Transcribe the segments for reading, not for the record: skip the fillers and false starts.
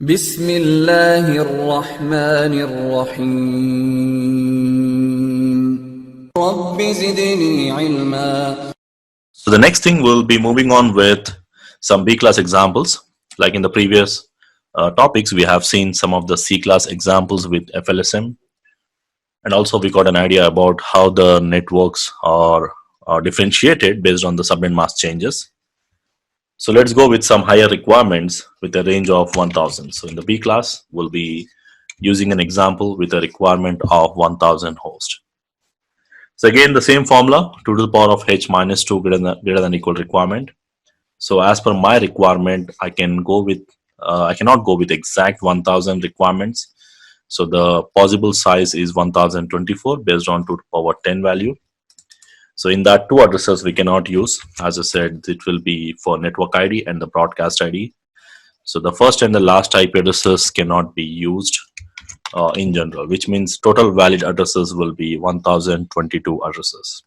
بسم الله الرحمن الرحيم رب زدني علما. So the next thing, we'll be moving on with some B class examples. Like in the previous topics, we have seen some of the C class examples with FLSM, and also we got an idea about how the networks are differentiated based on the subnet mask changes. So let's go with some higher requirements with a range of 1000. So in the B class, we'll be using an example with a requirement of 1000 hosts. So again, the same formula, 2 to the power of h minus 2 greater than equal requirement. So as per my requirement, I cannot go with exact 1000 requirements. So the possible size is 1024 based on 2 to the power 10 value. So in that, two addresses we cannot use. As I said, it will be for network ID and the broadcast ID. So the first and the last IP addresses cannot be used in general, which means total valid addresses will be 1022 addresses.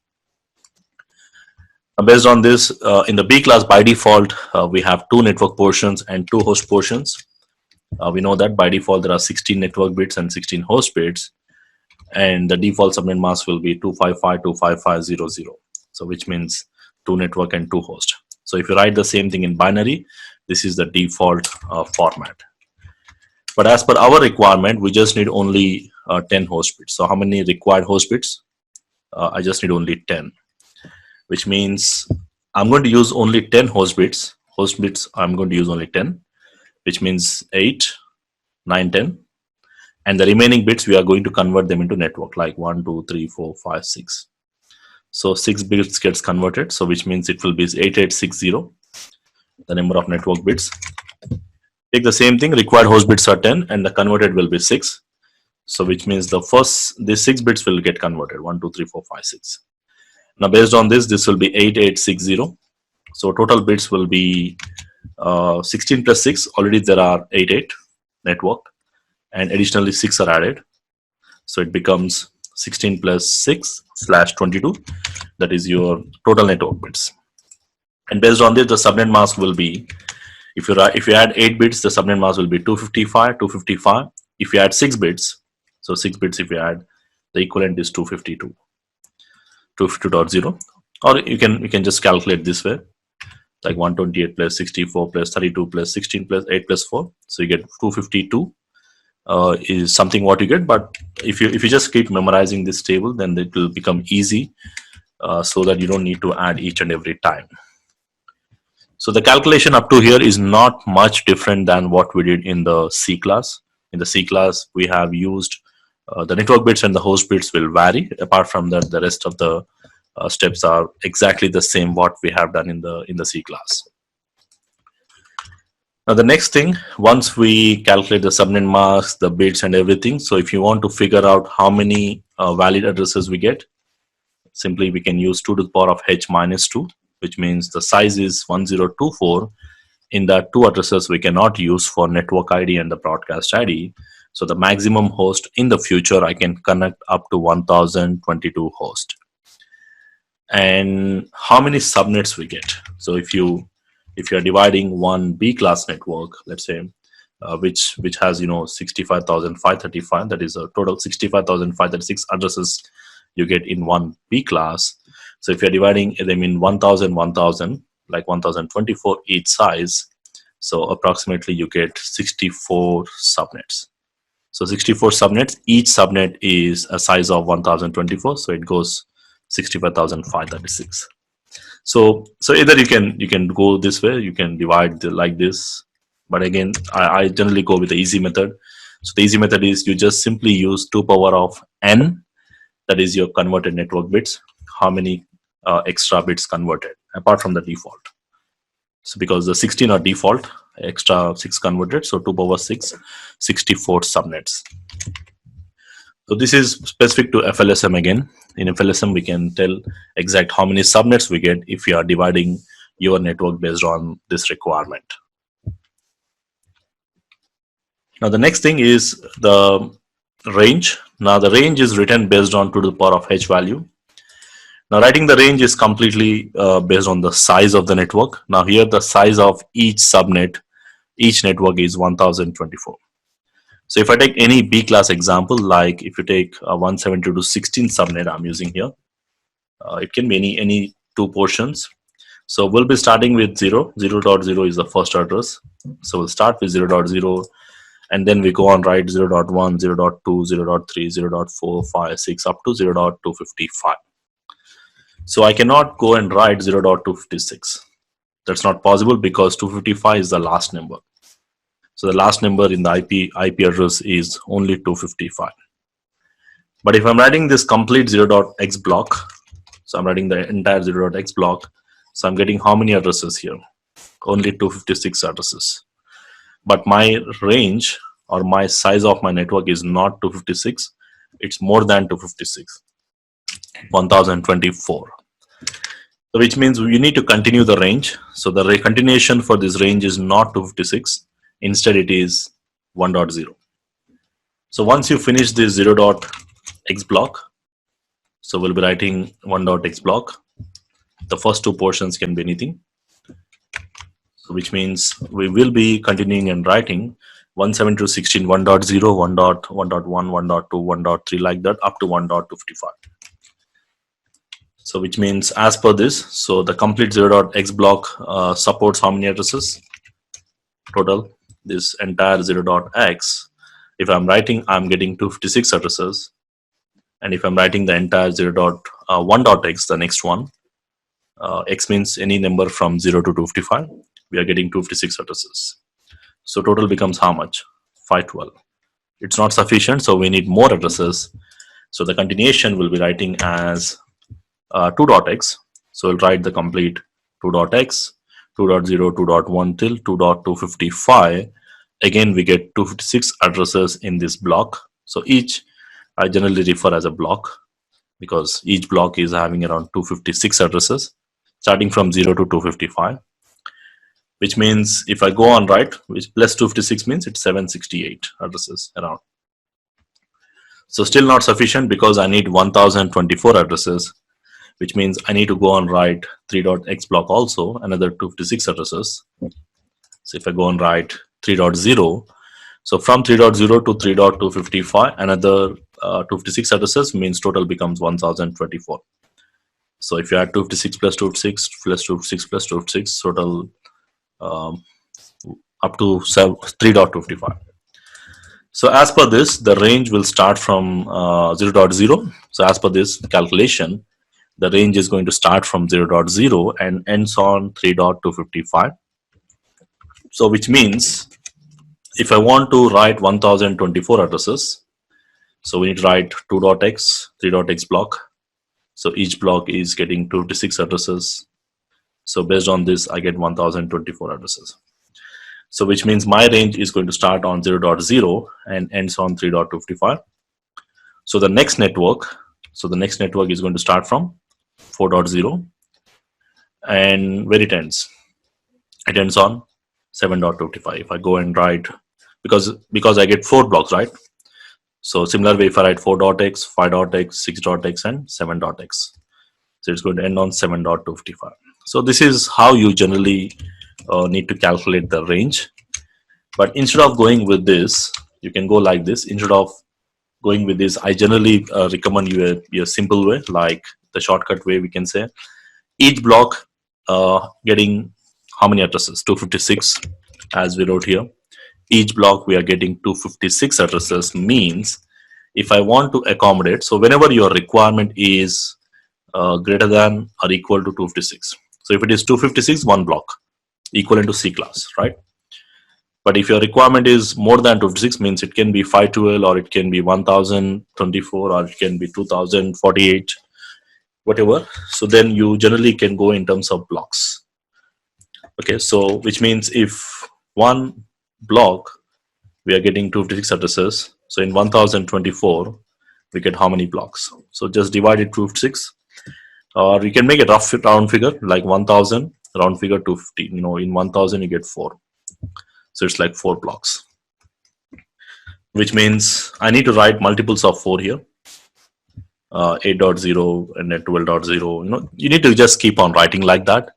Based on this, in the B class by default, we have 2 network portions and 2 host portions. We know that by default there are 16 network bits and 16 host bits, and the default subnet mask will be 255.255.0.0. So which means 2 network and 2 host. So if you write the same thing in binary, this is the default format. But as per our requirement, we just need only 10 host bits. So how many required host bits? I just need only 10, which means I'm going to use only 10 host bits. Host bits, I'm going to use only 10, which means 8, 9, 10. And the remaining bits, we are going to convert them into network, like 1, 2, 3, 4, 5, 6. So 6 bits gets converted. So which means it will be 8860, the number of network bits. Take the same thing, required host bits are 10 and the converted will be 6. So which means these 6 bits will get converted, 1, 2, 3, 4, 5, 6. Now based on this will be 8860. So total bits will be 16 plus 6. Already there are 88 network, and additionally 6 are added. So it becomes 16 plus 6 / 22. That is your total network bits. And based on this, the subnet mask will be, if you add 8 bits, the subnet mask will be 255. If you add 6 bits, so 6 bits if you add, the equivalent is 252. 252.0. Or you can just calculate this way, like 128 plus 64 plus 32 plus 16 plus 8 plus 4. So you get 252 is something what you get. But if you just keep memorizing this table, then it will become easy, so that you don't need to add each and every time. So the calculation up to here is not much different than what we did in the C class. In the C class, we have used the network bits and the host bits will vary. Apart from that, the rest of the steps are exactly the same what we have done in the C class. Now the next thing, once we calculate the subnet mask, the bits and everything, so if you want to figure out how many valid addresses we get, simply we can use 2 to the power of h minus 2, which means the size is 1024. In that, 2 addresses we cannot use for network ID and the broadcast ID. So the maximum host in the future, I can connect up to 1022 hosts. And how many subnets we get? So if you are dividing one B class network, let's say, which has 65,535, that is a total 65,536 addresses you get in one B class. So if you're dividing them in 1000, like 1024 each size, so approximately you get 64 subnets. So 64 subnets, each subnet is a size of 1024, so it goes 65,536. So either you can go this way, you can divide like this, but again I generally go with the easy method. So the easy method is you just simply use 2 power of n, that is your converted network bits, how many extra bits converted apart from the default. So because the 16 are default, extra 6 converted, so 2 power 6, 64 subnets. So this is specific to FLSM again. In FLSM, we can tell exact how many subnets we get if you are dividing your network based on this requirement. Now the next thing is the range. Now the range is written based on 2 to the power of h value. Now writing the range is completely based on the size of the network. Now here the size of each subnet Each network is 1024. So if I take any B class example, like if you take 172.16 subnet I'm using here, it can be any two portions. So we'll be starting with 0.0 is the first address. So we'll start with 0.0, and then we go on right 0.1, 0.2, 0.3, 0.4, 5, 6 up to 0.255. So I cannot go and write 0.256. That's not possible because 255 is the last number. So the last number in the IP address is only 255. But if I'm writing this complete 0.x block, so I'm writing the entire 0.x block, so I'm getting how many addresses here? Only 256 addresses. But my range or my size of my network is not 256, it's more than 256, 1024. So which means you need to continue the range. So the continuation for this range is not 256, instead it is 1.0. So once you finish this 0.x block, so we'll be writing 1.x block. The first two portions can be anything. So which means we will be continuing and writing 172.16 1.0, 1.1, 1.2, 1.3 like that up to 1.255. So which means as per this, so the complete 0.x block supports how many addresses? Total, this entire 0.x, if I'm writing, I'm getting 256 addresses. And if I'm writing the entire 0.1.x, the next one, x means any number from 0 to 255, we are getting 256 addresses. So total becomes how much? 512. It's not sufficient, so we need more addresses. So the continuation will be writing as 2.x. So we'll write the complete 2.x, 2.0, 2.1 till 2.255. Again, we get 256 addresses in this block. So each I generally refer as a block because each block is having around 256 addresses starting from 0 to 255. Which means if I go on right, which plus 256 means it's 768 addresses around. So still not sufficient because I need 1024 addresses, which means I need to go on write 3.x block also, another 256 addresses. So if I go on write 3.0, so from 3.0 to 3.255, another 256 addresses means total becomes 1024. So if you add 256 plus 256 plus 256 plus 256, total up to 3.255. So as per this, the range will start from 0.0. So as per this calculation, the range is going to start from 0.0 and ends on 3.255. So which means if I want to write 1024 addresses, so we need to write 2.x, 3.x block. So each block is getting 256 addresses. So based on this, I get 1024 addresses. So which means my range is going to start on 0.0 and ends on 3.255. So the next network is going to start from 4.0 and where it ends on 7.255. If I go and write, because I get 4 blocks, right? So similar way, if I write 4.x, 5.x, 6.x and 7.x, so it's going to end on 7.255. So this is how you generally need to calculate the range. But instead of going with this, you can go like this. Instead of going with this, I generally recommend you a simple way, like the shortcut way we can say. Each block getting how many addresses? 256 as we wrote here. Each block we are getting 256 addresses means if I want to accommodate, so whenever your requirement is greater than or equal to 256. So if it is 256, one block equivalent to C class, right? But if your requirement is more than 256, means it can be 512 or it can be 1024 or it can be 2048, whatever. So then you generally can go in terms of blocks. Okay, so which means if one block we are getting 256 addresses, so in 1024 we get how many blocks? So just divide it 256, or you can make a rough round figure like 1000 round figure 250. You know, in 1000 you get 4, so it's like 4 blocks, which means I need to write multiples of 4 here, 8.0 and then 12.0. You know, you need to just keep on writing like that.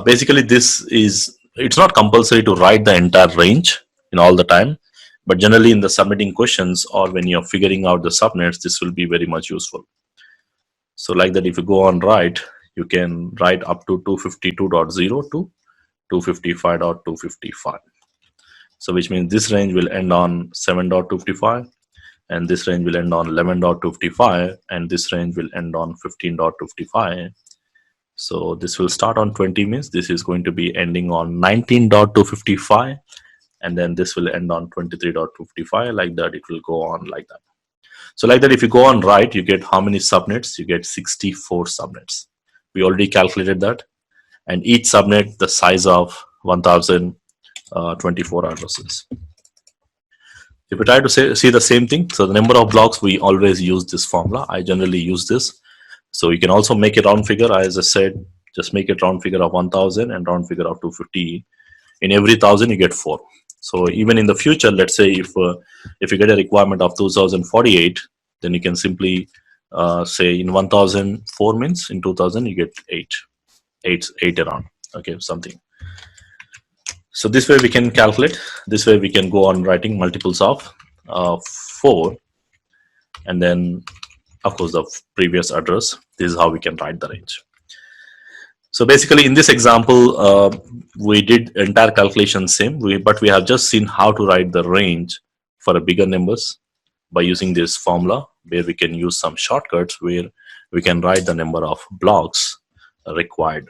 Basically this is it's not compulsory to write the entire range in all the time, but generally in the submitting questions or when you're figuring out the subnets, this will be very much useful. So like that, if you go on write, you can write up to 252.0 to 255.255. So which means this range will end on 7.255, and this range will end on 11.255, and this range will end on 15.255. So this will start on 20, means this is going to be ending on 19.255, and then this will end on 23.255. Like that, it will go on like that. So like that, if you go on write, you get how many subnets? You get 64 subnets. We already calculated that, and each subnet the size of 1024 addresses. If we try to see the same thing, so the number of blocks, we always use this formula. I generally use this. So you can also make a round figure. As I said, just make it round figure of 1000 and round figure of 250. In every 1000, you get 4. So even in the future, let's say if you get a requirement of 2048, then you can simply say in 1004 means in 2000 you get 8 around. Okay, something. So this way we can calculate. This way we can go on writing multiples of 4, and then of course the previous address. This is how we can write the range. So basically in this example, we did entire calculation same, but we have just seen how to write the range for a bigger numbers by using this formula, where we can use some shortcuts where we can write the number of blocks required.